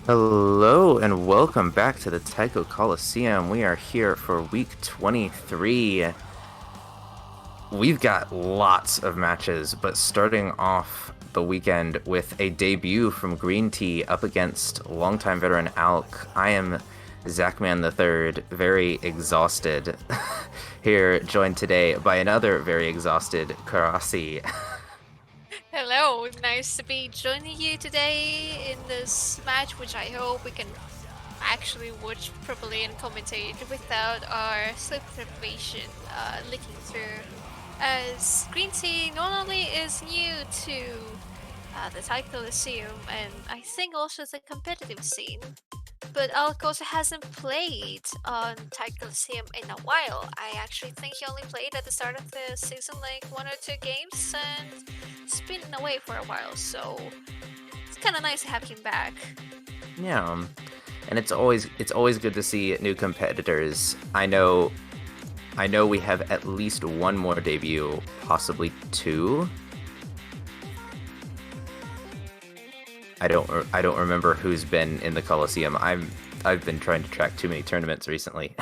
Hello and welcome back to the Taiko Coliseum. We are here for week 23. We've got lots of matches, but starting off the weekend with a debut from Green Tea up against longtime veteran Alk. I am Zachman the Third, very exhausted, here joined today by another very exhausted Karasi. Hello, nice to be joining you today in this match, which I hope we can actually watch properly and commentate without our sleep deprivation leaking through. As Green Tea not only is new to the Thai Coliseum and I think also the competitive scene, but Alec also hasn't played on Thai Coliseum in a while. I actually think he only played at the start of the season like one or two games and it's been away for a while, so it's kind of nice to have him back. Yeah, and it's always good to see new competitors. I know we have at least one more debut, possibly two. I don't remember who's been in the Coliseum. I've been trying to track too many tournaments recently.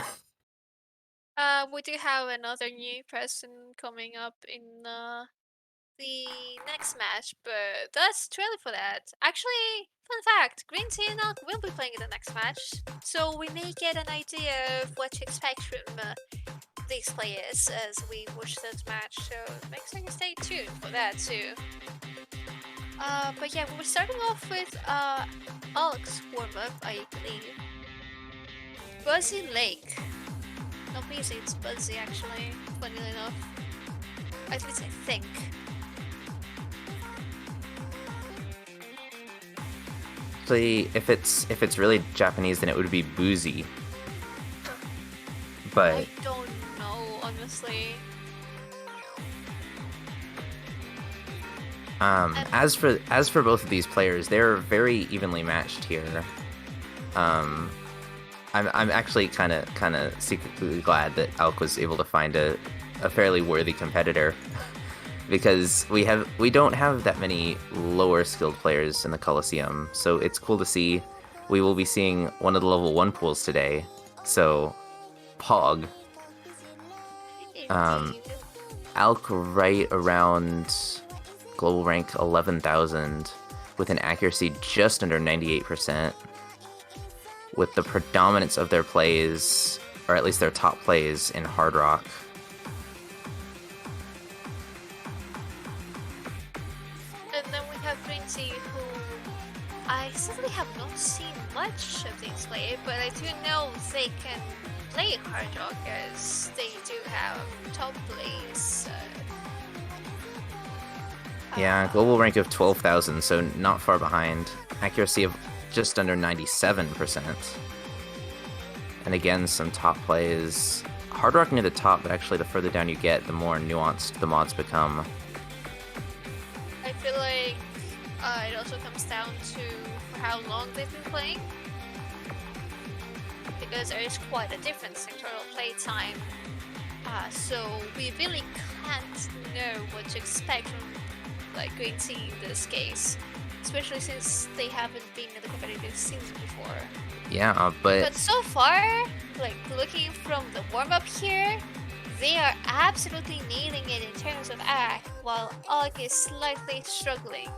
We do have another new person coming up in the next match, but that's too early for that. Actually, fun fact, Green Tea and Alk will be playing in the next match, so we may get an idea of what to expect from these players as we watch this match, so make sure you stay tuned for that too. But yeah, we're starting off with Alk's warm-up, I believe. Buzzy Lake. Not Busy, it's Buzzy actually, funnily enough. At least I think. Actually, if it's really Japanese, then it would be boozy. I But don't know, honestly. And as for both of these players, they're very evenly matched here. Um, I'm actually kind of secretly glad that Alk was able to find a fairly worthy competitor because we don't have that many lower skilled players in the Coliseum, so it's cool to see. We will be seeing one of the level one pools today, so Pog, um, indeed. Alk right around global rank 11,000 with an accuracy just under 98%, with the predominance of their plays, or at least their top plays, in Hard Rock. And then we have Princy, who I sadly have not seen much of these play, but I do know they can play hard rock as they do have top plays. Yeah, global rank of 12,000, so not far behind. Accuracy of just under 97%. And again, some top plays. Hard Rock near the top, but actually the further down you get, the more nuanced the mods become. I feel like it also comes down to how long they've been playing, because there is quite a difference in total play time. So we really can't know what to expect from like Green Tea in this case, especially since they haven't been in the competitive scenes before. Yeah, but But so far, like looking from the warm up here, they are absolutely nailing it in terms of act, while Og is slightly struggling.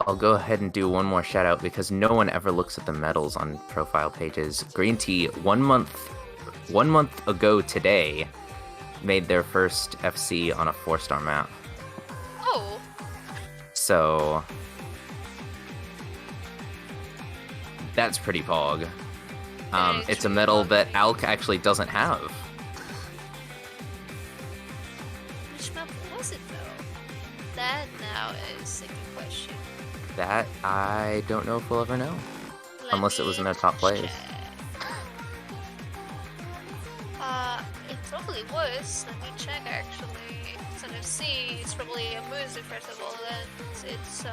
I'll go ahead and do one more shout out because no one ever looks at the medals on profile pages. Green Tea, 1 month ago today, made their first FC on a 4-star map. Oh, So that's pretty pog. that is It's a true medal that Oggy. Alk actually doesn't have. Which map was it though? That now is a good question. That I don't know if we'll ever know. Let Unless it was me in their top plays. check. It probably was. Let me check actually. So let's see. It's probably a music first of all, and it's I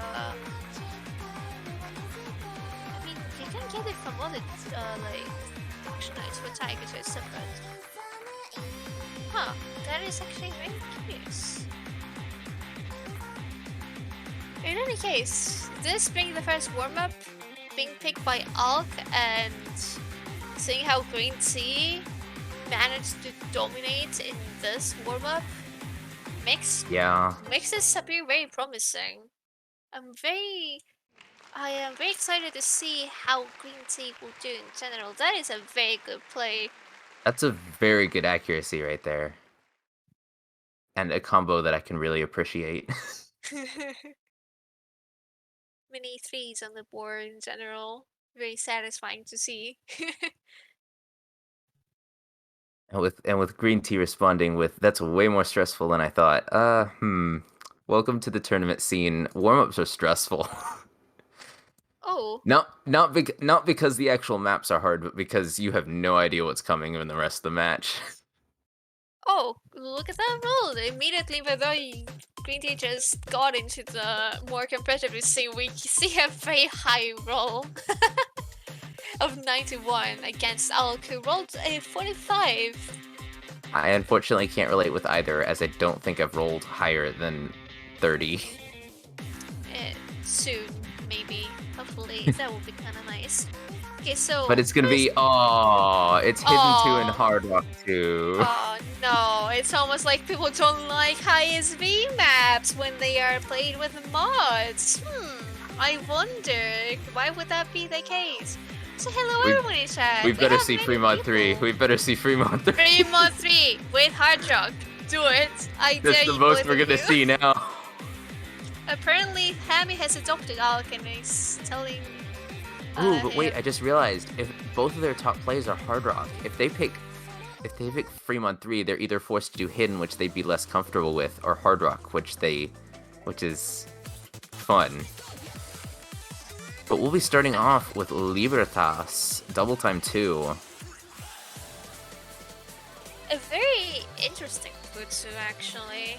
mean, you can get it from other like action nights for Tiger, so it's separate. Huh? That is actually very curious. In any case, this being the first warm-up, being picked by Alk, and seeing how Green Tea managed to dominate in this warm-up makes Yeah. this appear very promising. I am very excited to see how Green Tea will do in general. That is a very good play. That's a very good accuracy right there. And a combo that I can really appreciate. Many threes on the board in general. Very satisfying to see. And with Green Tea responding with, "That's way more stressful than I thought." Welcome to the tournament scene. Warm-ups are stressful. Oh, Not because the actual maps are hard, but because you have no idea what's coming in the rest of the match. oh, look at that roll! Immediately, whether Green Tea just got into the more competitive scene, we see a very high roll of 91 against Alk, who rolled a 45. I unfortunately can't relate with either, as I don't think I've rolled higher than 30. Soon, maybe. Hopefully, that will be kind of nice. Okay, so But it's gonna be, it's hidden 2 and Hard Rock 2. Oh no, it's almost like people don't like high SV maps when they are played with mods. I wonder, why would that be the case? So hello everyone in chat. We better see Fremont 3. We better see Fremont 3. Fremont 3 with Hard Rock. Do it. I dare That's the you, most both we're of gonna you. see now. Apparently, Hammy has adopted Alk and is telling. Ooh, but wait, I just realized, if both of their top plays are Hard Rock, if they pick Fremont 3, they're either forced to do Hidden, which they'd be less comfortable with, or Hard Rock, which is fun. But we'll be starting off with Libertas, Double Time 2. A very interesting Futsu, actually.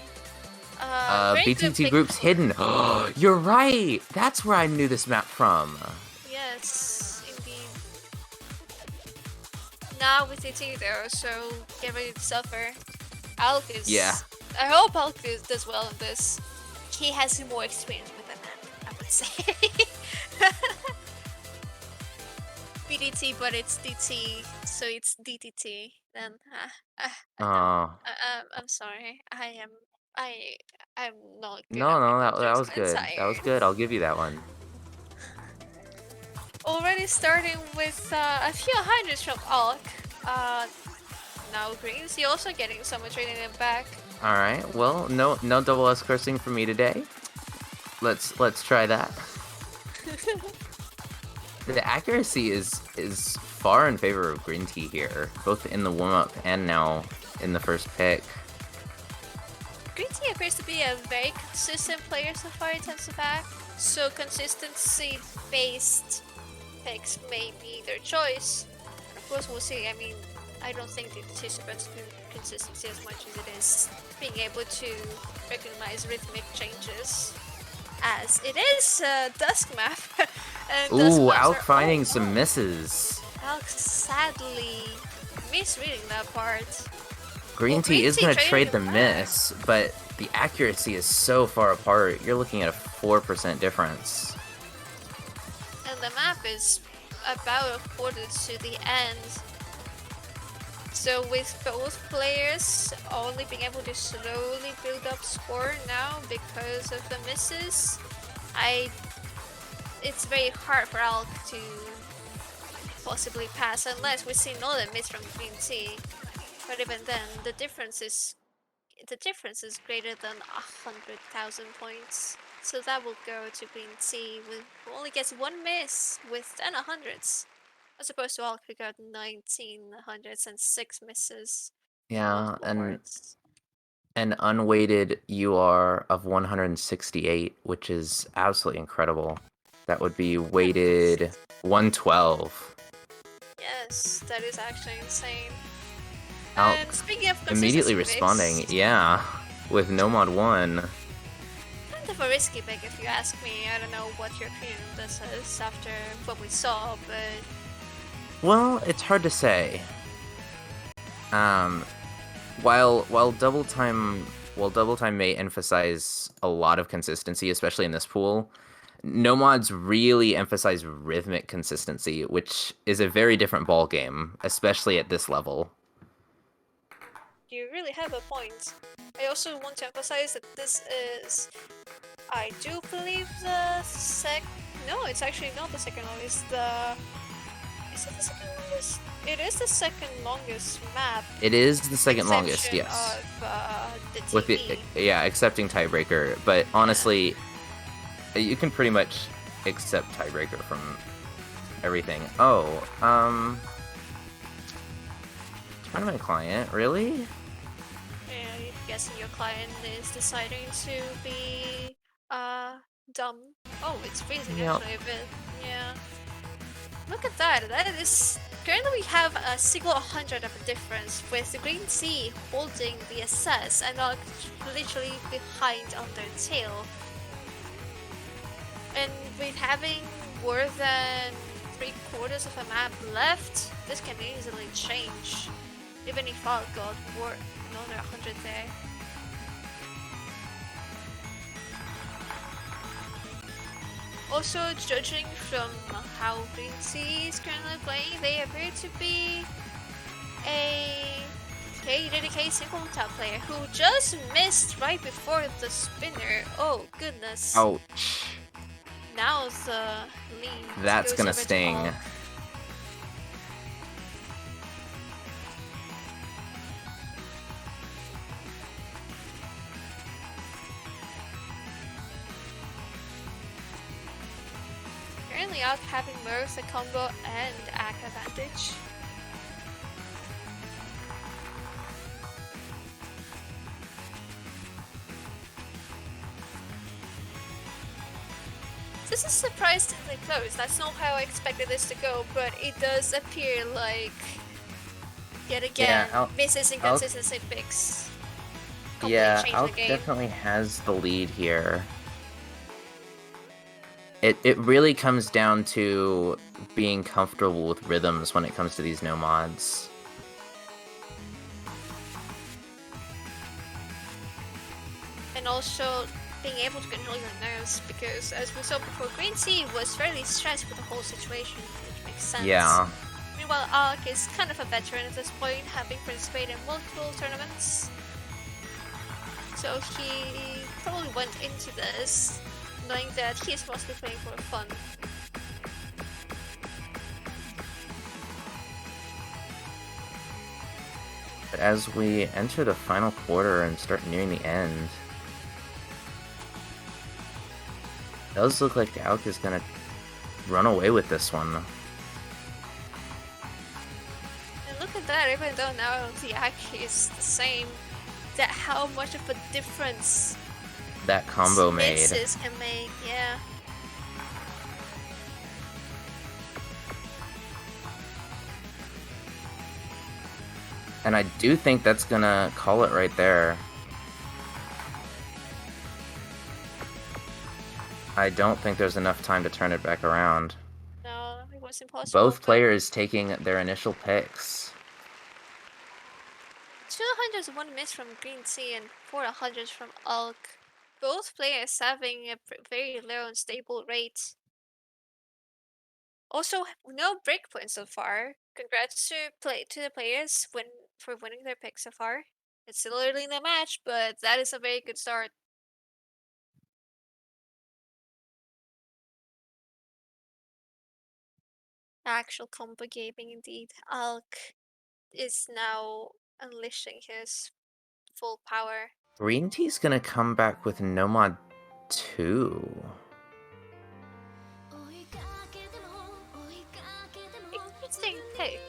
Very good BTT Group's Hidden. You're right! That's where I knew this map from. Yes, indeed. Now with it though, so get ready to suffer. Alk is. Yeah. I hope Alk does well in this. He has more experience with the map, I would say. BDT, but it's DT, so it's DTT. Then, I'm sorry. I'm not good at No, making that jokes. was I'm good. That was tired. good. I'll give you that one. Already starting with a few hundreds from Alk. Now Greens, he also getting some training in back. All right. Well, no double S cursing for me today. Let's try that. The accuracy is far in favor of Green Tea here, both in the warm up and now in the first pick. Green Tea appears to be a very consistent player so far in terms of back, so consistency-based picks may be their choice. Of course, we'll see. I mean, I don't think it is about consistency as much as it is being able to recognize rhythmic changes, as it is a Dusk map. And Ooh, Alk finding some misses. Alk sadly misreading that part. Green Tea is going to trade the miss, but the accuracy is so far apart. You're looking at a 4% difference. And the map is about a quarter to the end. So with both players only being able to slowly build up score now because of the misses, it's very hard for Alk to possibly pass unless we see another miss from Green Tea. But even then, the difference is greater than 100,000 points. So that will go to Green Tea, who only gets one miss with 10 hundreds, as opposed to Alk, who got 19 hundreds and 6 misses. Yeah, an unweighted UR of 168, which is absolutely incredible. That would be weighted 112. Yes, that is actually insane. Alk And speaking of immediately responding, yeah, with no mod 1. Kind of a risky pick if you ask me. I don't know what your opinion on this is after what we saw, but... Well, it's hard to say. While Double Time while Double Time may emphasize a lot of consistency, especially in this pool, no mods really emphasize rhythmic consistency, which is a very different ball game, especially at this level. You really have a point. I also want to emphasize that this is, I do believe no, it's actually not the second longest, is it the second longest? It is the second longest map. It is the second longest, Exception yes. of the TV. With the, yeah, accepting tiebreaker, but honestly, you can pretty much accept tiebreaker from everything. Oh, tournament client, really? Yeah, I'm guessing your client is deciding to be dumb. Oh, it's freezing Yep. actually a bit. Yeah. Look at that. That is currently we have a single 100 of a difference with the Green Sea holding the assess and not literally behind on their tail. And with having more than 3/4 of a map left, this can easily change. Even if I got more another 100 there. Also, judging from how Green Sea is currently playing, they appear to be a KDK single top player who just missed right before the spinner. Oh goodness. Ouch. Now the lead That's goes gonna over to sting. Hulk. Currently out having both a combo and act advantage. This is surprisingly close. That's not how I expected this to go, but it does appear like yet again misses inconsistency picks. Yeah, Alk definitely has the lead here. It really comes down to being comfortable with rhythms when it comes to these no mods. And also being able to control your nerves, because as we saw before, Green Sea was fairly stressed with the whole situation, which makes sense. Yeah. Meanwhile, Alk is kind of a veteran at this point, having participated in multiple tournaments. So he probably went into this knowing that he is mostly playing for fun. But as we enter the final quarter and start nearing the end, it does look like Alk is gonna run away with this one. And look at that, even though now the Ak is the same, that how much of a difference that combo made. Misses can make, yeah. And I do think that's gonna call it right there. I don't think there's enough time to turn it back around. No, it was impossible. Both players taking their initial picks. 200s, one miss from Green Sea and 400s from Ulk. Both players having a very low and stable rate. Also, no breakpoints so far. Congrats to the players for winning their picks so far. It's still early in the match, but that is a very good start. Actual combo gaming indeed. Alk is now unleashing his full power. Green Tea's gonna come back with Nomad 2. Interesting pick.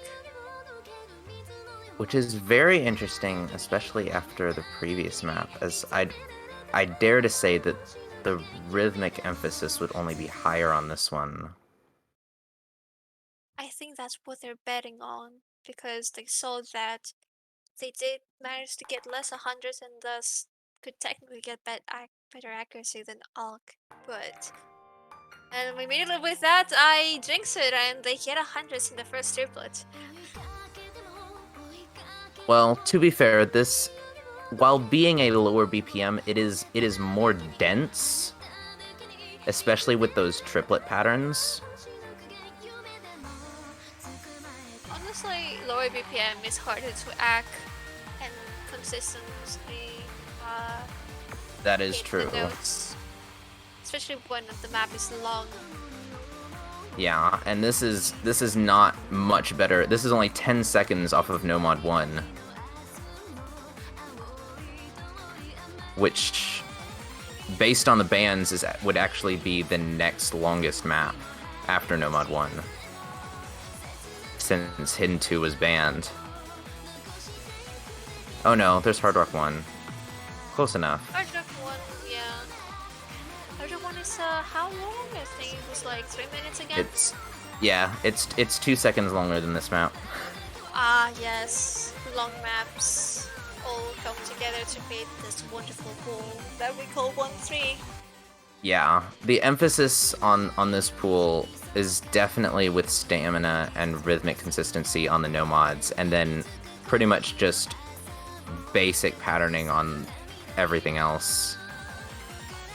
Which is very interesting, especially after the previous map, as I dare to say that the rhythmic emphasis would only be higher on this one. I think that's what they're betting on, because they saw that they did manage to get less 100s and thus could technically get better accuracy than Alk, but... And immediately with that, I jinx it and they get 100s in the first triplet. Well, to be fair, this while being a lower BPM, it is more dense, especially with those triplet patterns. Honestly, lower BPM is harder to act and consistently That is hit true. the notes, especially when the map is long. Yeah, and this is not much better. This is only 10 seconds off of Nomad 1. Which, based on the bans, would actually be the next longest map after Nomad 1. Since Hidden 2 was banned. Oh no, there's Hard Rock 1. Close enough. Hard Rock 1, yeah. Hard Rock 1 is how long? I think it was like 3 minutes again? It's 2 seconds longer than this map. Ah, yes. Long maps all come together to create this wonderful pool that we call 1-3. Yeah, the emphasis on this pool is definitely with stamina and rhythmic consistency on the nomads, and then pretty much just basic patterning on everything else.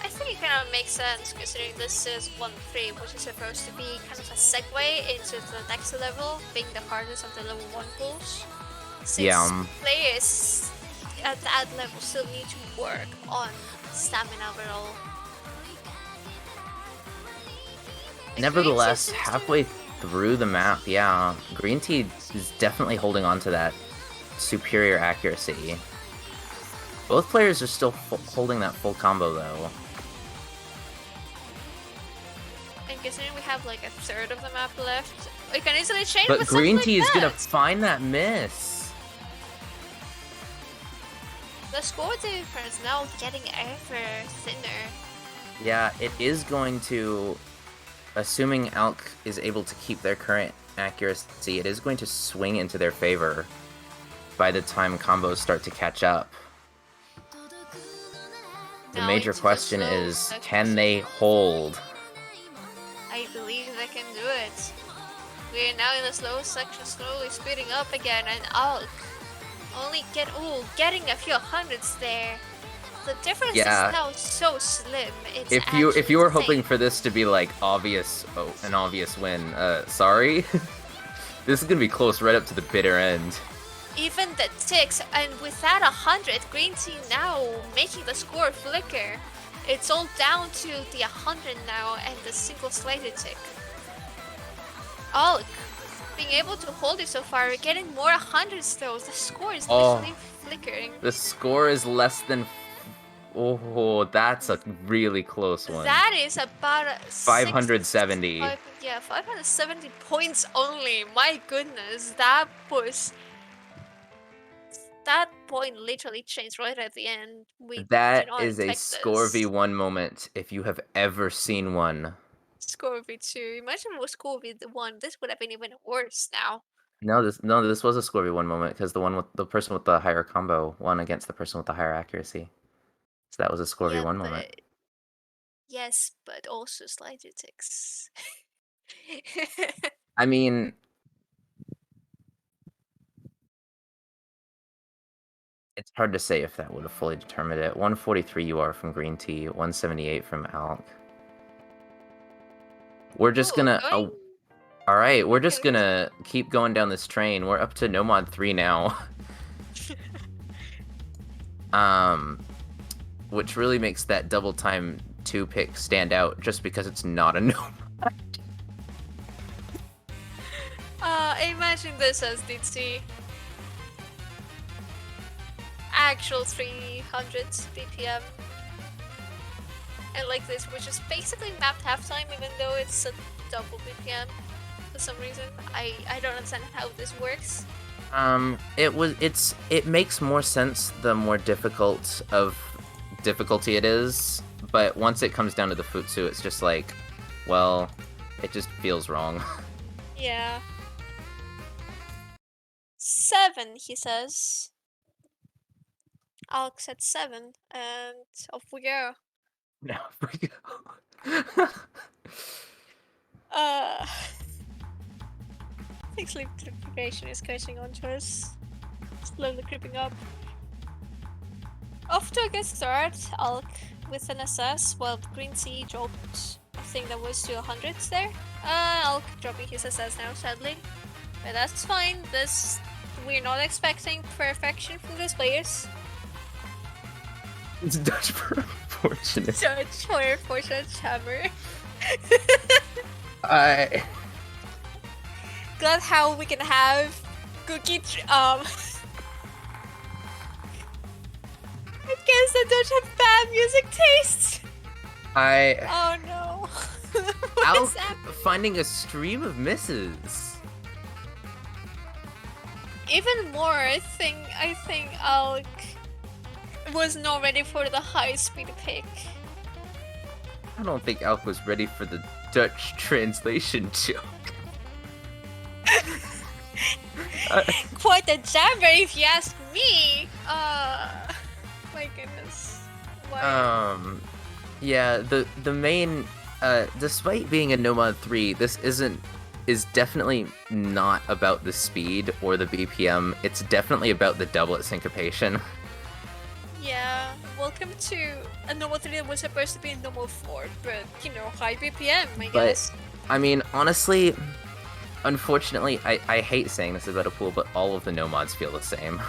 I think it kind of makes sense considering this is 1-3, which is supposed to be kind of a segue into the next level, being the hardest of the level 1 pools. Since players at that level still need to work on stamina overall. Nevertheless, halfway through the map, yeah, Green Tea is definitely holding on to that superior accuracy. Both players are still holding that full combo, though. And considering we have like a third of the map left, we can easily change. But Green Tea is gonna find that miss. The score difference now getting ever thinner. Yeah, it is going to, assuming Alk is able to keep their current accuracy, it is going to swing into their favor by the time combos start to catch up. The major question is, can they hold? I believe they can do it. We are now in the slow section, slowly speeding up again, and Alk only getting a few hundreds there. The difference is now so slim. It's if you were hoping for this to be like an obvious win, sorry. This is gonna be close right up to the bitter end. Even the ticks, and with that 100, Green Tea now making the score flicker. It's all down to the 100 now and the single slated tick. Alk being able to hold it so far, we're getting more 100s though. The score is literally flickering. The score is less than... Oh, that's a really close one. That is about 570. 570 points only. My goodness, that point literally changed right at the end. That is a score v1 moment if you have ever seen one. Score v2. Imagine if it was score v1. This would have been even worse now. No, this was a score v1 moment because the person with the higher combo won against the person with the higher accuracy. So that was a score v1 moment. Yes, but also slighted ticks. I mean, it's hard to say if that would have fully determined it. 143 UR from Green Tea, 178 from Alk. We're just gonna... Alright, we're just gonna keep going down this train. We're up to Nomad 3 now. Which really makes that double time 2 pick stand out just because it's not a Nomad. Imagine this as DT. Actual 300 BPM. And like this, which is basically mapped halftime, even though it's a double BPM for some reason. I don't understand how this works. It makes more sense the more difficult of difficulty it is, but once it comes down to the Futsu, it's just like, well, it just feels wrong. Yeah. 7, he says. Alk said 7, and off we go. No, we go. I think sleep deprivation is catching on to us. Slowly creeping up. Off to a good start. Alk with an SS, while Green Sea dropped. I think that was to 100s there. Alk dropping his SS now, sadly. But that's fine. We're not expecting perfection from these players. It's Dutch for unfortunate. Judge for unfortunate hammer. I Glad how we can have cookie. I guess I don't have bad music tastes. Oh no. What Alk is happening? finding a stream of misses. Even more, I think Alk was not ready for the high speed pick. I don't think Alk was ready for the Dutch translation joke. Quite a jammer if you ask me. My goodness. Why? Yeah, the main despite being a Nomad 3, this is definitely not about the speed or the BPM. It's definitely about the doublet syncopation. Yeah, welcome to a normal 3 that was supposed to be a normal 4, but you know, high BPM, I guess. I mean, honestly, unfortunately, I hate saying this about a pool, but all of the Nomads feel the same.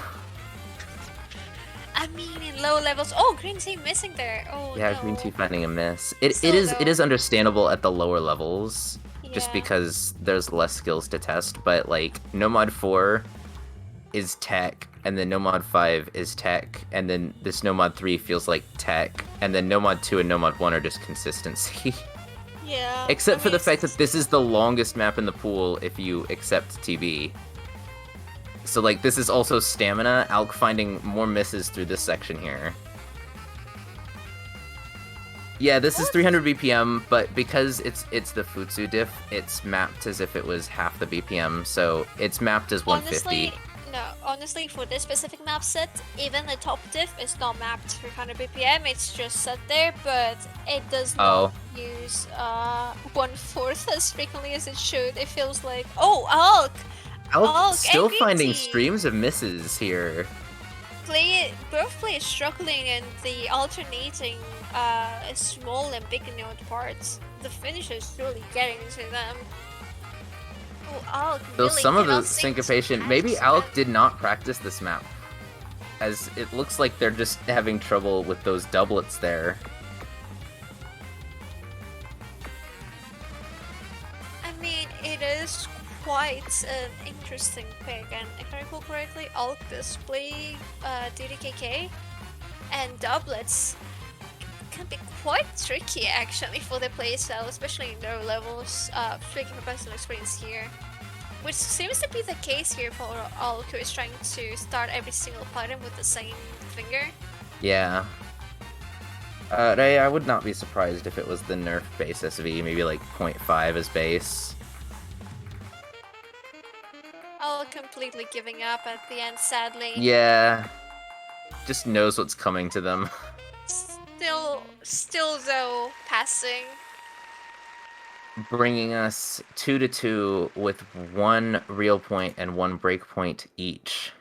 I mean, in low levels. Oh, Green Tea missing there. Oh Yeah, no. Green Tea finding a miss. It Still, is understandable at the lower levels, just Yeah. because there's less skills to test. But like Nomad 4 is tech, and then Nomad 5 is tech, and then this Nomad 3 feels like tech, and then Nomad 2 and Nomad 1 are just consistency. Yeah. Except I for the mean, fact that this is the longest map in the pool if you accept TB. So like this is also stamina. Alk finding more misses through this section here. Yeah, this is 300 BPM, but because it's the Futsu diff, it's mapped as if it was half the BPM, so it's mapped as 150. honestly, for this specific map set, even the top diff is not mapped 300 BPM, it's just set there, but it does not use 1/4 as frequently as it should. It feels like, oh, Alk! Alk still and finding Green Tea. streams of misses here. Both players struggling and the alternating small and big node parts. The finish is really getting into them. Oh, Alk Though really some of the cannot seem to syncopation, manage maybe that. Alk did not practice this map, as it looks like they're just having trouble with those doublets there. I mean, it is quite an interesting pick, and if I recall correctly, Alk does play DDKK, and doublets can be quite tricky actually for the playstyle, especially in low levels, speaking from personal experience here. Which seems to be the case here for Alk, who is trying to start every single pattern with the same finger. Yeah. I would not be surprised if it was the nerf base SV, maybe like 0.5 as base. Alk completely giving up at the end, sadly. Yeah. Just knows what's coming to them. Still though, passing. Bringing us 2-2 with 1 real point and 1 break point each.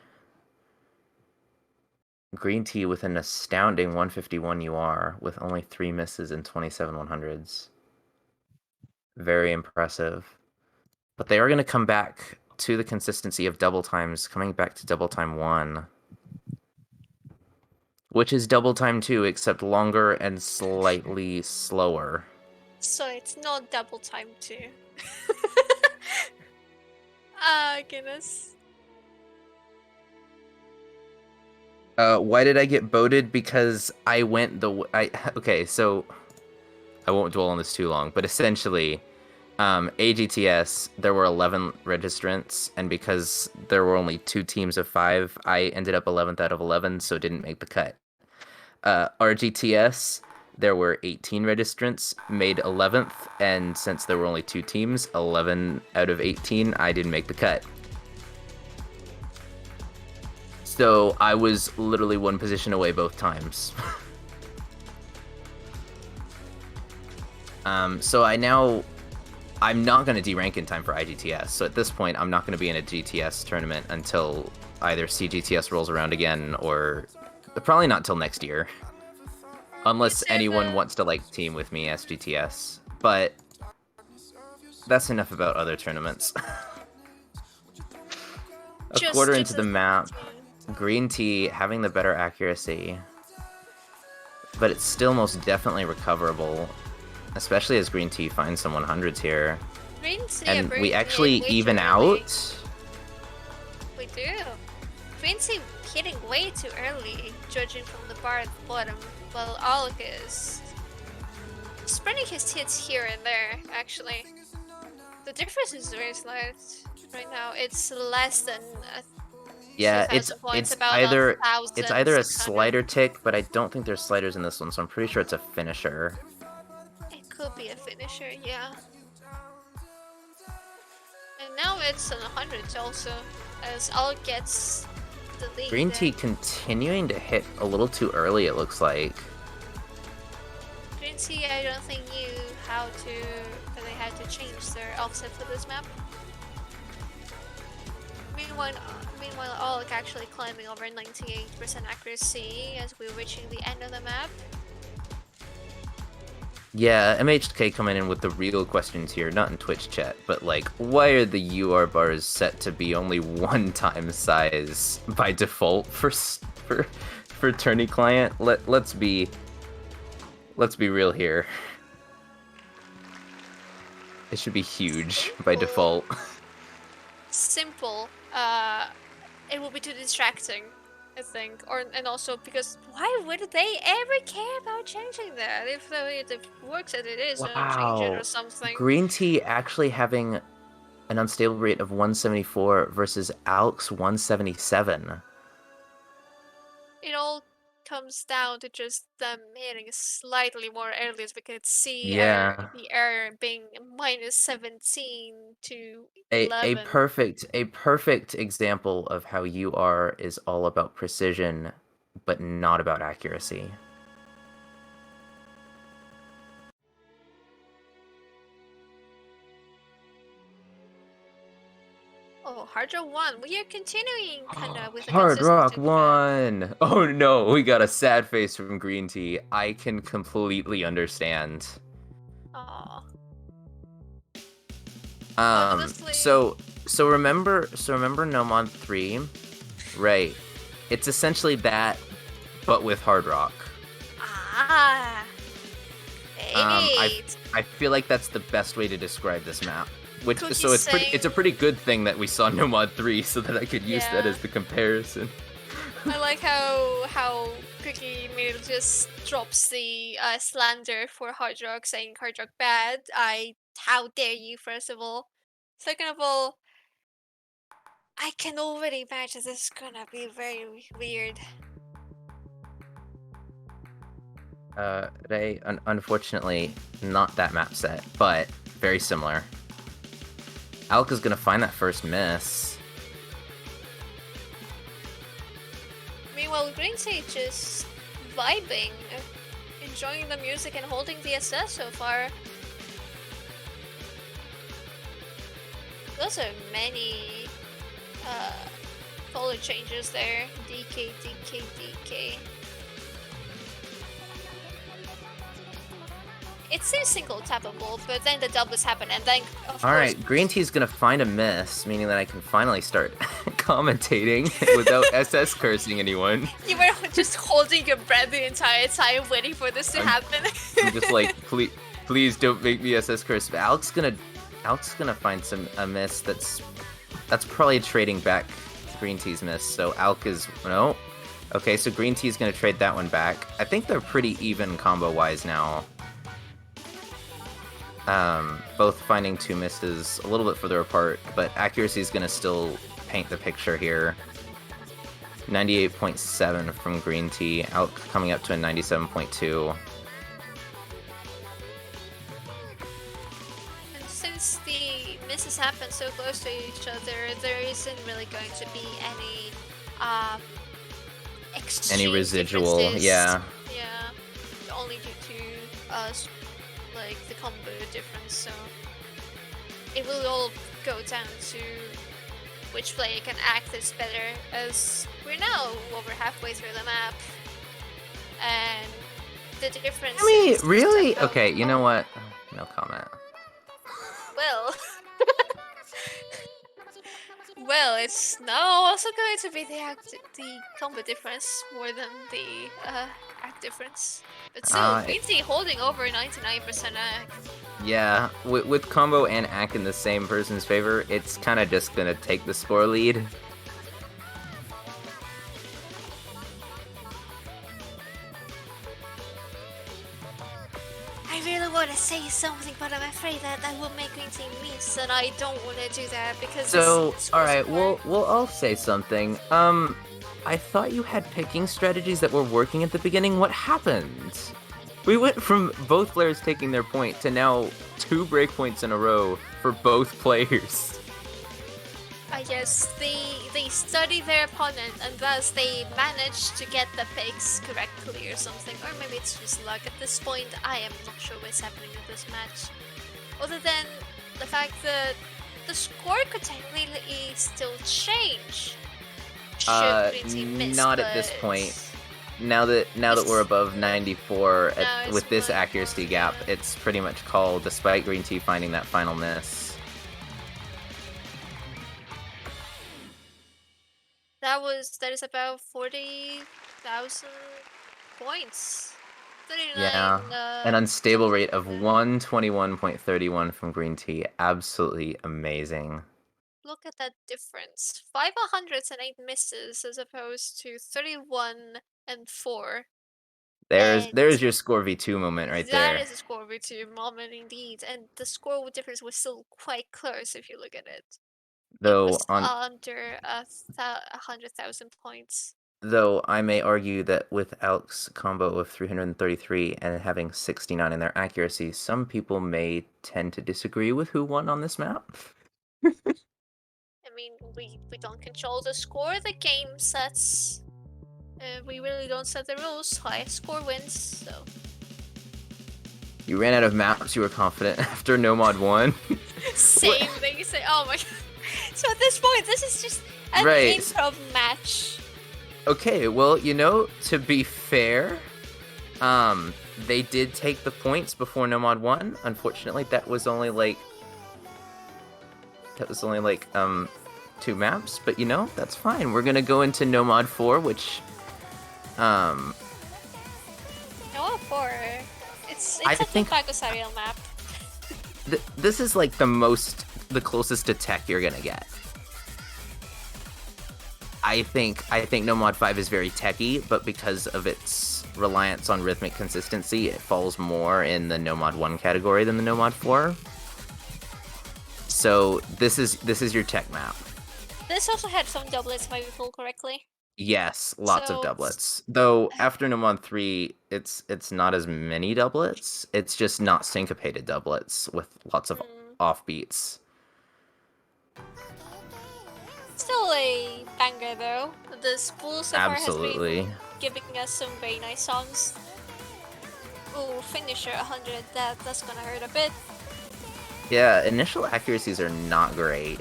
Green Tea with an astounding 151 UR with only 3 misses and 27 100s. Very impressive. But they are going to come back to the consistency of double times, coming back to double time 1. Which is double time 2, except longer and slightly slower. So it's not double time 2. Ah, goodness. Why did I get voted? Because I went okay, so I won't dwell on this too long, but essentially, AGTS, there were 11 registrants, and because there were only 2 teams of 5, I ended up 11th out of 11, so didn't make the cut. RGTS, there were 18 registrants, made 11th, and since there were only 2 teams, 11 out of 18, I didn't make the cut. So I was literally 1 position away both times. So I'm not going to derank in time for IGTS. So at this point, I'm not going to be in a GTS tournament until either CGTS rolls around again or Probably not till next year. Unless Is there anyone the wants to like team with me SGTS. But that's enough about other tournaments. A quarter into just the a map, 17? Green Tea having the better accuracy, but it's still most definitely recoverable, especially as Green Tea finds some 100s here. Green Sea are And we breaking it actually way too even early. out. We do. Green Sea hitting way too early, judging from the bar at the bottom, while Alk is spreading his hits here and there, actually. The difference is very slight right now. It's less than Yeah, 2,000 points, it's about either it's either a 1,600. slider tick, but I don't think there's sliders in this one, so I'm pretty sure it's a finisher. It could be a finisher, yeah. And now it's on 100 also, as Alk gets the lead. Green Tea And continuing to hit a little too early, it looks like. Green Sea, I don't think knew how to, that they had to change their offset for this map. Meanwhile, Alk actually climbing over 98% accuracy as we're reaching the end of the map. Yeah, MHK coming in with the real questions here, not in Twitch chat, but like, why are the UR bars set to be only 1 time size by default for tourney client? Let's be real here. It should be huge by default. Simple. It will be too distracting, I think. And also because why would they ever care about changing that? If it works as it is, don't change it or Wow. something. Green Tea actually having an unstable rate of 174 versus Alk's 177. It all comes down to just them hitting slightly more early, as we could see Yeah. the error being -17 to A 11. perfect example of how UR is all about precision, but not about accuracy. Oh, Hardra 1. We are continuing kinda with the Hard Rock consistency trend. won! Oh no, we got a sad face from Green Tea. I can completely understand. Aw. Um, Honestly, so so remember Nomad 3? Right. It's essentially that, but with Hard Rock. ah, Um, I eight. I feel like that's the best way to describe this map. Which Cookie so it's a saying, pretty good thing that we saw Nomad 3 so that I could use that yeah. as the comparison. I like how Cookie immediately just drops the slander for Hard Rock, saying Hard Rock bad. How dare you, first of all. Second of all, I can already imagine this is gonna be very weird. Ray, unfortunately, not that map set, but very similar. Alk is gonna find that first miss. Meanwhile, Green Sea just vibing, enjoying the music and holding the SS so far. Those are many color changes there. DK, DK, DK. It seems single tappable, but then the doubles happen, and then of Alright, course Green Tea's gonna find a miss, meaning that I can finally start commentating without SS cursing anyone. you were just holding your breath the entire time, waiting for this to happen. I'm just like, please don't make me SS curse. But Alk's gonna find a miss that's probably trading back Green Tea's miss. So Alk is no. Okay, so Green Tea's gonna trade that one back. I think they're pretty even combo wise now. Both finding 2 misses a little bit further apart, but accuracy is gonna still paint the picture here. 98.7 from Green Tea, Alk coming up to a 97.2. And since the misses happen so close to each other, there isn't really going to be any extreme Residual, differences. yeah. Yeah, only due to like the combo difference. So it will all go down to which player can act this better, as we're now over halfway through the map. and the I mean, differences just really? about Okay, you know oh what? No comment. well. Well, it's now also going to be the combo difference more than the act difference. But still, Uh, Green Tea holding over 99% act. yeah, with combo and act in the same person's favor, it's kind of just gonna take the score lead. I really want to say something, but I'm afraid that I will make Green Tea miss, and I don't want to do that because this So, all scores right, more. we'll all say something. I thought you had picking strategies that were working at the beginning. What happened? We went from both players taking their point to now two breakpoints in a row for both players. I guess they study their opponent and thus they manage to get the picks correctly or something. Or maybe it's just luck at this point. I am not sure what's happening in this match. Other than the fact that the score could technically still change should Green Team miss, Not at this but point. Now that we're this above 94 now it's with this much more accuracy gap, clear. it's pretty much called despite Green Tea finding that final miss. That is about 40,000 points. Yeah. 39 An unstable something rate like of that. 121.31 from Green Tea. Absolutely amazing. Look at that difference. 508 misses as opposed to 31 and 4. There's And there's your score V2 moment right that there. is a score between moment indeed. And the score difference was still quite close if you look at it. It Though was on under 100,000 points. though I may argue that with Alex combo of 333 and having 69 in their accuracy, some people may tend to disagree with who won on this map. I mean, we don't control the score the game sets. We really don't set the rules. Highest score wins, so. You ran out of maps you were confident after No Mod 1. What? Same thing you say. Oh my god. So at this point, this is just an Right. improv match. Okay, well, to be fair, they did take the points before No Mod 1. Unfortunately, that was only like two maps, but that's fine. We're gonna go into No Mod 4, which um No, 4. I It's a think Totago Sariel map. this is like the closest to tech you're gonna get. I think No Mod 5 is very techy, but because of its reliance on rhythmic consistency, it falls more in the No Mod 1 category than the No Mod 4. So this is your tech map. This also had some doublets, if I recall correctly. Yes, lots of So, doublets. Though after No Mod 3, it's not as many doublets. It's just not syncopated doublets with lots of hmm, offbeats. still a banger though. The spool so far has been Absolutely. giving us some very nice songs. Ooh, finisher 100. That's gonna hurt a bit. Yeah, initial accuracies are not great.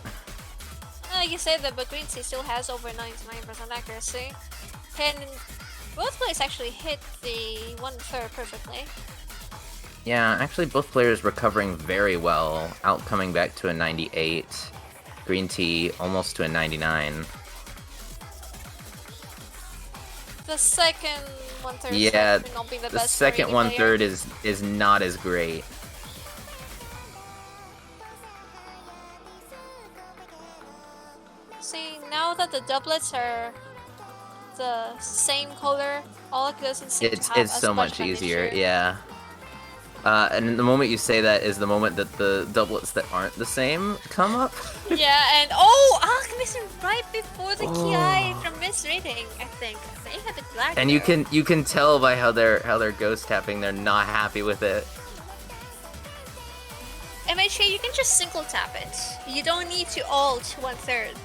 Like you said, but Green Sea still has over 99% accuracy. And both players actually hit the 1/3 perfectly. Yeah, actually both players recovering very well, out coming back to a 98. Green Tea almost to a 99. The second 1/3 Yeah, might not be the the best for second any player. 1/3 is not as great. See, now that the doublets are the same color, Alec doesn't seem to have It's as so much much of an easier, issue. yeah. And the moment you say that is the moment that the doublets that aren't the same come up. Yeah, and oh, Alec missing right before the Ki Oh. from misreading, I think. They had the black And you though. can tell by how they're ghost tapping, they're not happy with it. MHA, you can just single tap it. You don't need to alt 1/3.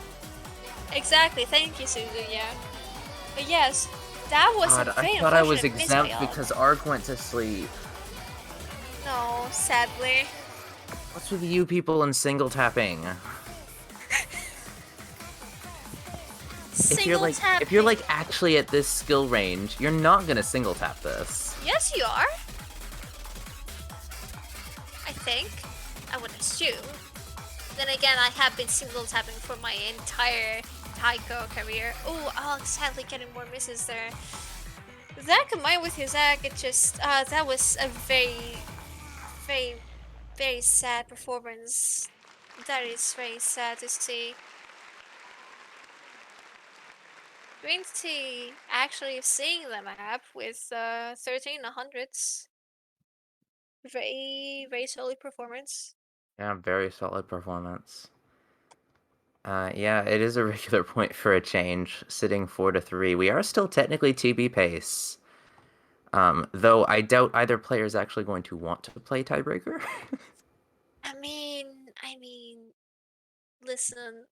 Exactly, thank you, Suzuya. But yes, that was a God, I very thought I was unfortunate miss by exempt Alec. because Ark went to sleep. No, sadly. What's with you people and single tapping? single if you're tapping. like actually at this skill range, you're not gonna single tap this. Yes, you are. I think. I would assume. Then again, I have been single tapping for my entire Taiko career. Oh, sadly getting more misses there. That combined with his ag, it just, that was a very, very sad performance. That is very sad to see. Green Tea actually seeing the map with 1300s. Very solid performance. Yeah, very solid performance. Yeah, it is a regular point for a change, sitting 4-3. We are still technically TB pace. Though I doubt either player is actually going to want to play tiebreaker. I mean, listen,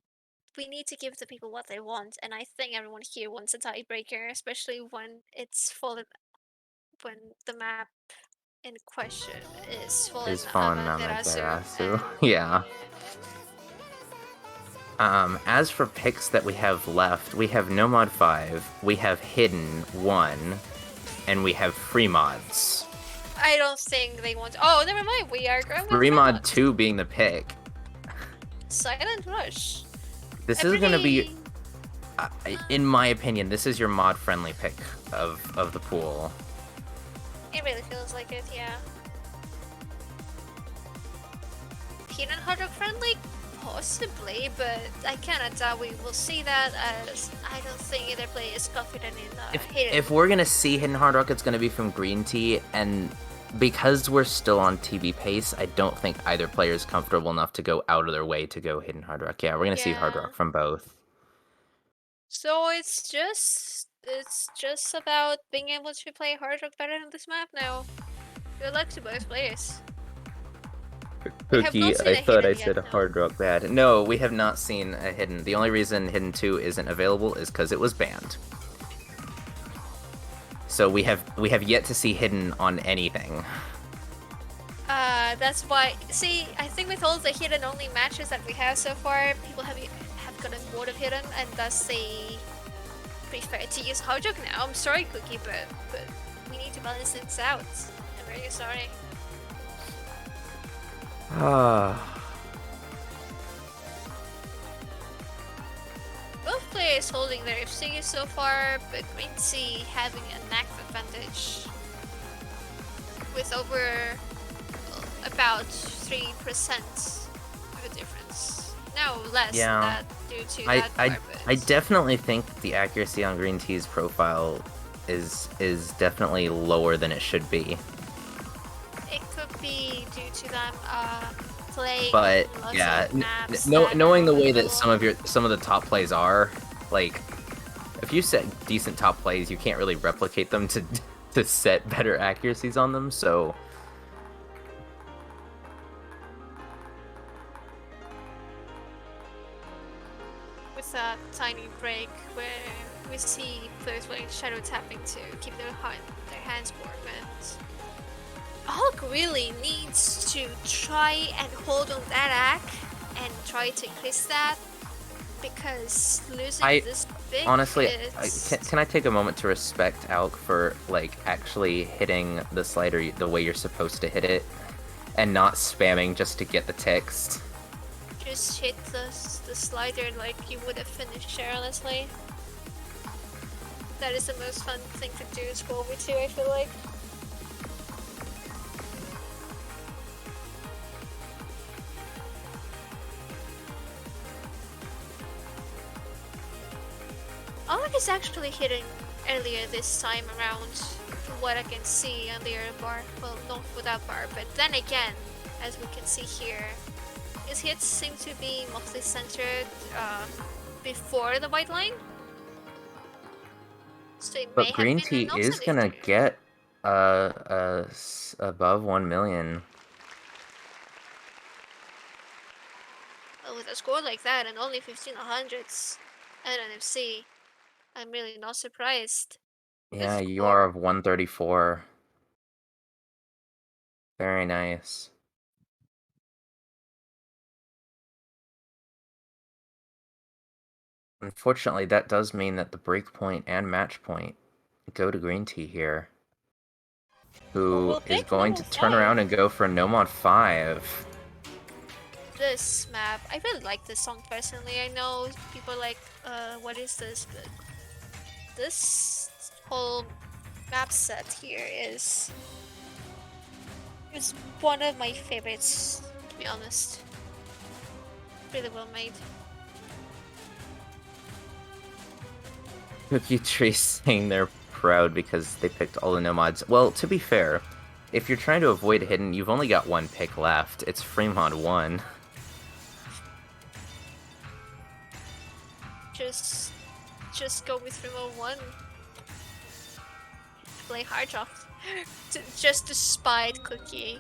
we need to give the people what they want, and I think everyone here wants a tiebreaker, especially when it's fallen, when the map in question is fallen Is fallen Amaterasu, Amaterasu. and Yeah. As for picks that we have left, we have No Mod 5, we have Hidden 1, and we have Free Mods. I don't think they want. Oh, never mind. We are going with Free Mod Fremont. 2 being the pick. Silent Rush. This A is gonna be, pretty. in my opinion, this is your mod-friendly pick of the pool. It really feels like it, yeah. Peanut Hard Rock friendly? Possibly, but I cannot doubt we will see that, as I don't think either player is confident in Hidden. If we're gonna see Hidden Hard Rock, it's gonna be from Green Tea, and because we're still on TB pace, I don't think either player is comfortable enough to go out of their way to go Hidden Hard Rock. Yeah, we're gonna see Hard Yeah. Rock from both. So it's just about being able to play Hard Rock better on this map now. Good luck to both players. We have not Cookie, seen I a thought Hidden I yet, said a no. Hard Rock bad. No, we have not seen a Hidden. The only reason Hidden 2 isn't available is because it was banned. So we have yet to see Hidden on anything. That's why. See, I think with all the hidden only matches that we have so far, people have gotten bored of hidden, and thus they prefer to use Hojok now. I'm sorry, Cookie, but we need to balance things out. I'm really sorry. Ah. Both players holding their FC so far, but Green Sea having a knack advantage with over about 3% of a difference. No, less than Yeah. that due to I, that I part, I but definitely think the accuracy on Green Tea's profile is definitely lower than it should be. it could be due to them playing But lots yeah, of maps that are knowing not the way that available. some of the top plays are, like, if you set decent top plays, you can't really replicate them to to set better accuracies on them. So With a tiny break where we see players playing shadow tapping to keep their hands warm, and Hulk really needs to try and hold on that act and try to increase that, because losing I this big honestly, is can I take a moment to respect Alk for like actually hitting the slider the way you're supposed to hit it, and not spamming just to get the ticks. just hit the slider like you would have finished carelessly. That is the most fun thing to do is World War 2, I feel like. Alec is actually hitting earlier this time around, from what I can see on the air bar. Well, not for that bar, but then again, as we can see here, his hits seem to be mostly centered before the white line. So it may But have Green been an Tea option is gonna lifter. get above 1 million. But with a score like that and only 1500s and an FC, I'm really not surprised. Good Yeah, you are score. of 134. Very nice. Unfortunately, that does mean that the breakpoint and match point go to Green Tea here, Who who will is pick going number to turn 5? around and go for Nomad 5. This map, I really like this song personally. I know people are like, what is this? But this whole map set here is one of my favorites, to be honest. Really well made. Cookie Tree saying they're proud because they picked all the Nomads. Well, to be fair, if you're trying to avoid hidden, you've only got one pick left. It's Fremont 1. Just just go with remote 1. Play hard draft. Just to spite Cookie.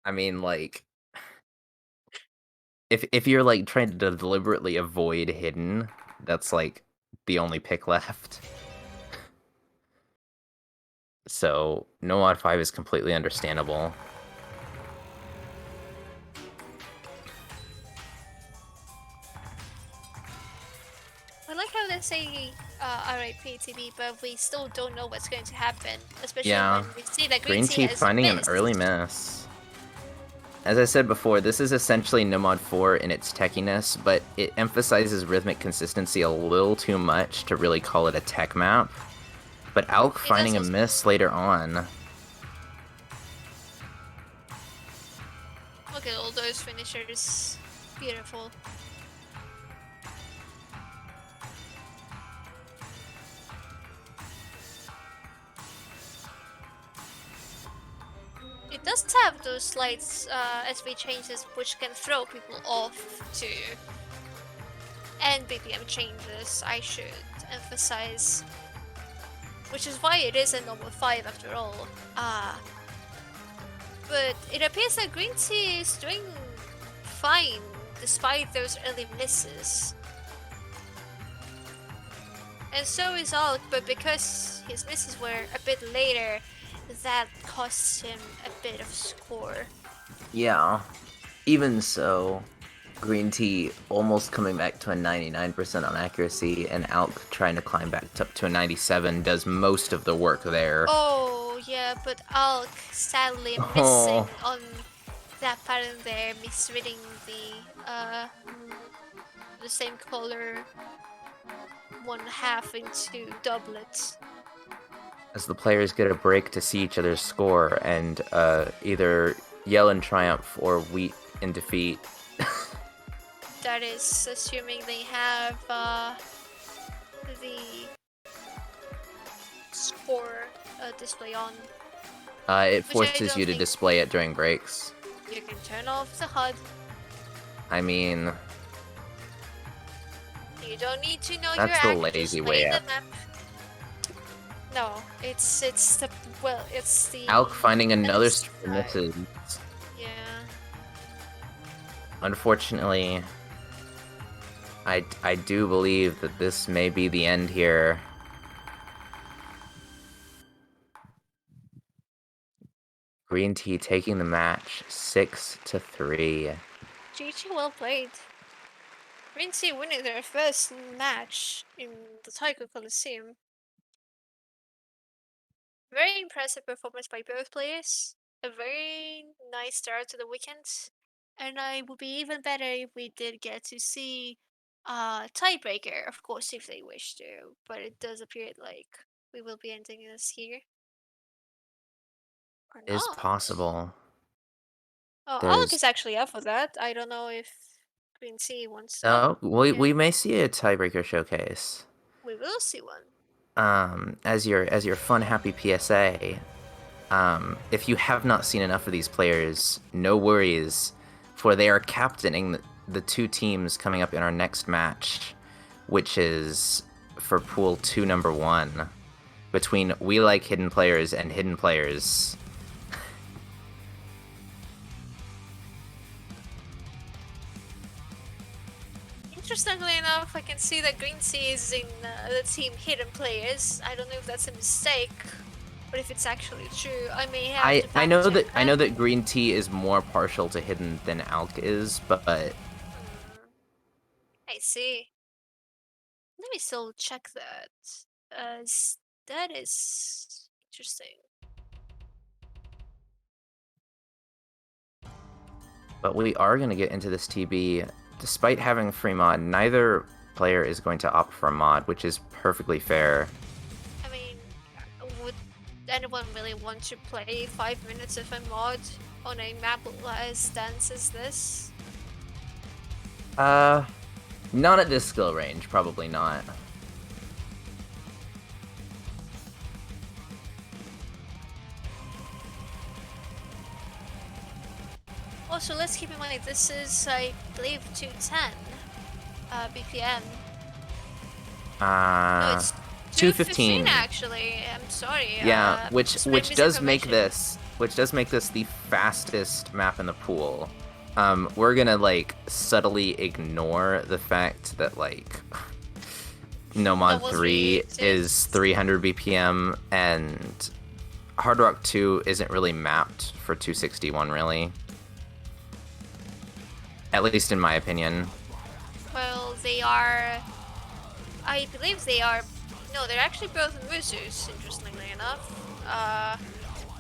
I mean, like, if you're like trying to deliberately avoid hidden, that's like the only pick left. So Nomad 5 is completely understandable. I like how they say RIP TV, but we still don't know what's going to happen, especially Yeah, when we see that Green Green Tea Tea has finding an early missed. miss. As I said before, this is essentially Nomad 4 in its techiness, but it emphasizes rhythmic consistency a little too much to really call it a tech map. But Alk It does finding a also. miss later on. Look at all those finishers. Beautiful. It does have those slight SV changes which can throw people off too. And BPM changes, I should emphasize. Which is why it is a normal 5 after all. But it appears that Green Tea is doing fine despite those early misses. And so is Alk, but because his misses were a bit later, that costs him a bit of score. Yeah, even so, Green Tea almost coming back to a 99% on accuracy, and Alk trying to climb back up to a 97 does most of the work there. Oh, yeah, but Alk sadly missing Oh, on that pattern there, misreading the same color one half into doublets. as the players get a break to see each other's score and either yell in triumph or weep in defeat. That is assuming they have the score display on, It which I forces don't you to think display it during breaks. you can turn off the HUD. I mean, You don't need to know your that's the act, just lazy play way the out. map. No, it's the it's the Alk finding another best string of side. misses. Yeah. Unfortunately, I do believe that this may be the end here. Green Tea taking the match 6-3. GG, well played. Green Tea winning their first match in the Taiko Coliseum. Very impressive performance by both players. A very nice start to the weekend. And I would be even better if we did get to see tiebreaker, of course, if they wish to. But it does appear like we will be ending this here. Or Is not. possible. Oh, Alec There's is actually up for that. I don't know if Green Sea wants. Oh, oh, we yeah, may see a tiebreaker showcase. we will see one. As your fun happy PSA, if you have not seen enough of these players, no worries, for they are captaining the two teams coming up in our next match, which is for Pool 2 number 1, between We Like Hidden Players and Hidden Players. Interestingly enough, I can see that Green Sea is in the team Hidden Players. I don't know if that's a mistake, but if it's actually true, I may have to I fact know check that that. Green Tea is more partial to Hidden than Alk is, but Hmm, I see. Let me still check that. That is interesting. But we are going to get into this TB. Despite having free mod, neither player is going to opt for a mod, which is perfectly fair. I mean, would anyone really want to play 5 minutes of a mod on a map as dense as this? Not at this skill range, probably not. Also, let's keep in mind this is, I believe, 210 BPM. No, it's 215 215 actually. I'm sorry. Yeah, which just read does make misinformation. this the fastest map in the pool. We're gonna like subtly ignore the fact that like Nomad Normal 3 3 is 300 BPM and Hard Rock 2 isn't really mapped for 261 really. At least in my opinion. Well, they are. I believe they are. No, they're actually both Musus, interestingly enough.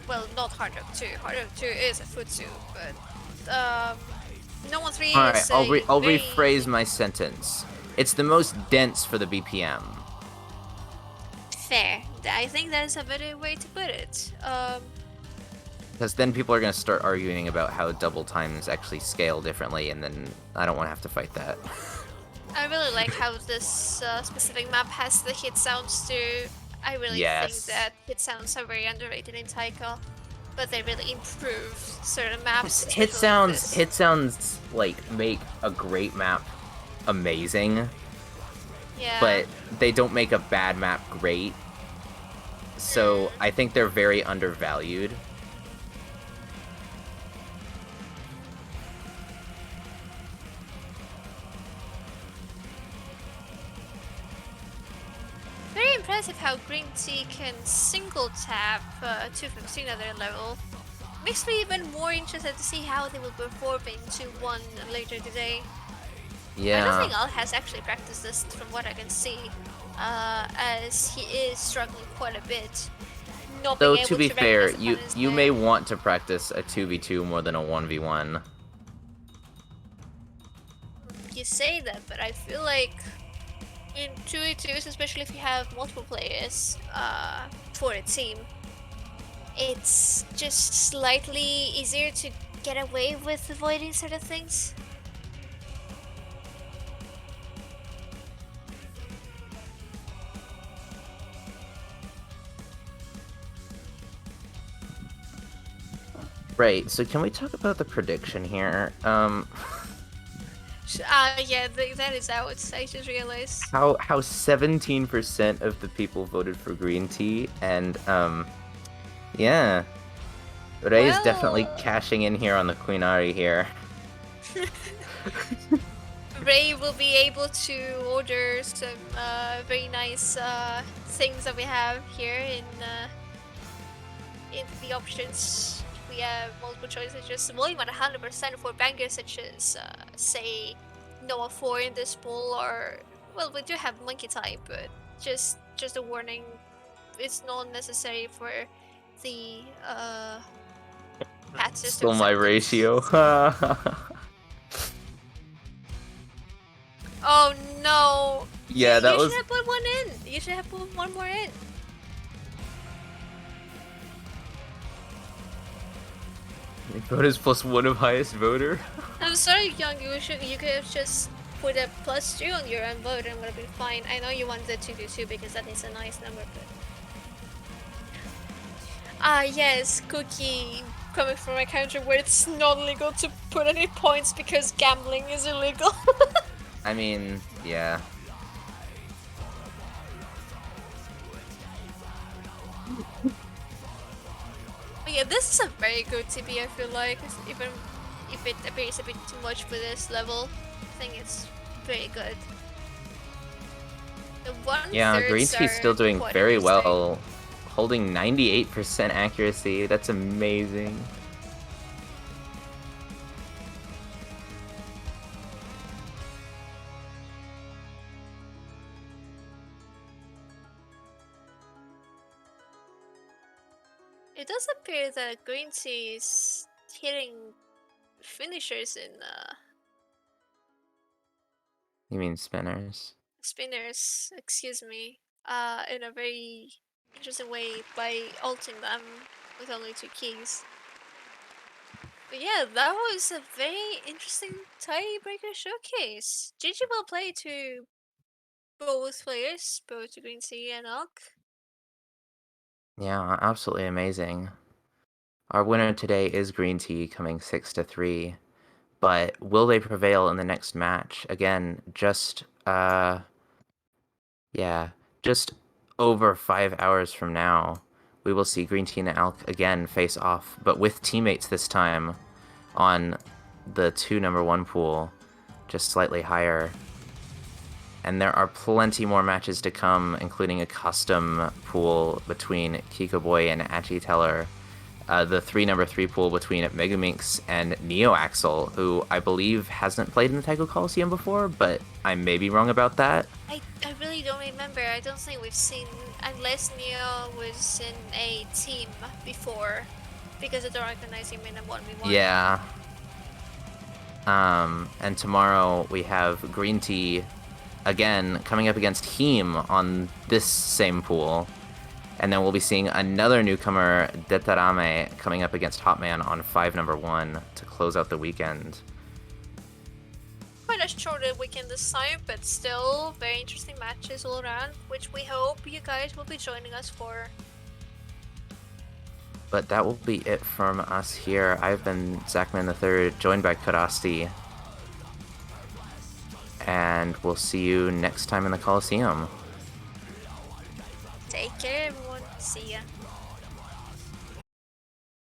Well, not Hard Rock 2. Hard Rock 2 is a Futsu, but Normal 3 Alright, is I'll a very... rephrase my sentence. It's the most dense for the BPM. fair. I think that is a better way to put it. Because then people are going to start arguing about how double times actually scale differently, and then I don't want to have to fight that. I really like how this specific map has the hit sounds too. I really think that hit sounds are very underrated in Taika, but they really improve certain maps. Hit sounds like make a great map amazing. Yeah. But they don't make a bad map great. So I think they're very undervalued. Very impressive how Green Tea can single tap 215 at their level. Makes me even more interested to see how they will perform in 2-1 later today. Yeah. I don't think Al has actually practiced this from what I can see, as he is struggling quite a bit. Not Though, being able to be fair, recognize the you opponent's may name. want to practice a 2v2 more than a 1v1. You say that, but I feel like in 2v2s, especially if you have multiple players for a team, it's just slightly easier to get away with avoiding certain things. Right, so can we talk about the prediction here? Yeah, that is out. I just realized. How 17% of the people voted for green tea, and yeah, Ray is definitely cashing in here on the Queenari here. Ray will be able to order some very nice things that we have here in the options. We have multiple choices, just volume at 100% for bangers such as, say, Noah 4 in this pool, or, well, we do have Monkey type, but just a warning, it's not necessary for the patch system. Still my ratio. Oh no! Yeah, that was. You should have put one in. You should have put one more in. Voters +1 of highest voter. I'm sorry, Young. You could have just put a +2 on your own vote and would have been fine. I know you wanted 222 because that is a nice number, but yes, Cookie coming from a country where it's not legal to put any points because gambling is illegal. I mean, yeah. But yeah, this is a very good TP, I feel like. Even if it appears a bit too much for this level, I think it's very good. Yeah, Green Tea's still doing very well. Holding 98% accuracy. That's amazing. It does appear that Green Tea is hitting finishers in You mean spinners? spinners, excuse me, in a very interesting way by ulting them with only 2 keys. But yeah, that was a very interesting tiebreaker showcase. GG will play to both players, both to Green Sea and Alk. Yeah, absolutely amazing. Our winner today is Green Tea, coming 6-3. But will they prevail in the next match? Again, yeah, just over 5 hours from now, we will see Green Tea and Alk again face off, but with teammates this time on the 2 number 1 pool, just slightly higher. And there are plenty more matches to come, including a custom pool between Kiko Boy and Achi Teller, the 3 number 3 pool between Megaminx and Neo Axel, who I believe hasn't played in the Taiko Coliseum before, but I may be wrong about that. I really don't remember. I don't think we've seen, unless Neo was in a team before, because I don't recognize him in a 1v1. Yeah. And tomorrow we have Green Tea again coming up against Heem on this same pool. And then we'll be seeing another newcomer, Detarame, coming up against Hotman on 5 number 1 to close out the weekend. Quite a shorter weekend this time, but still very interesting matches all around, which we hope you guys will be joining us for. But that will be it from us here. I've been Zachman III, joined by Karasti. And we'll see you next time in the Coliseum. Take care, everyone. See ya.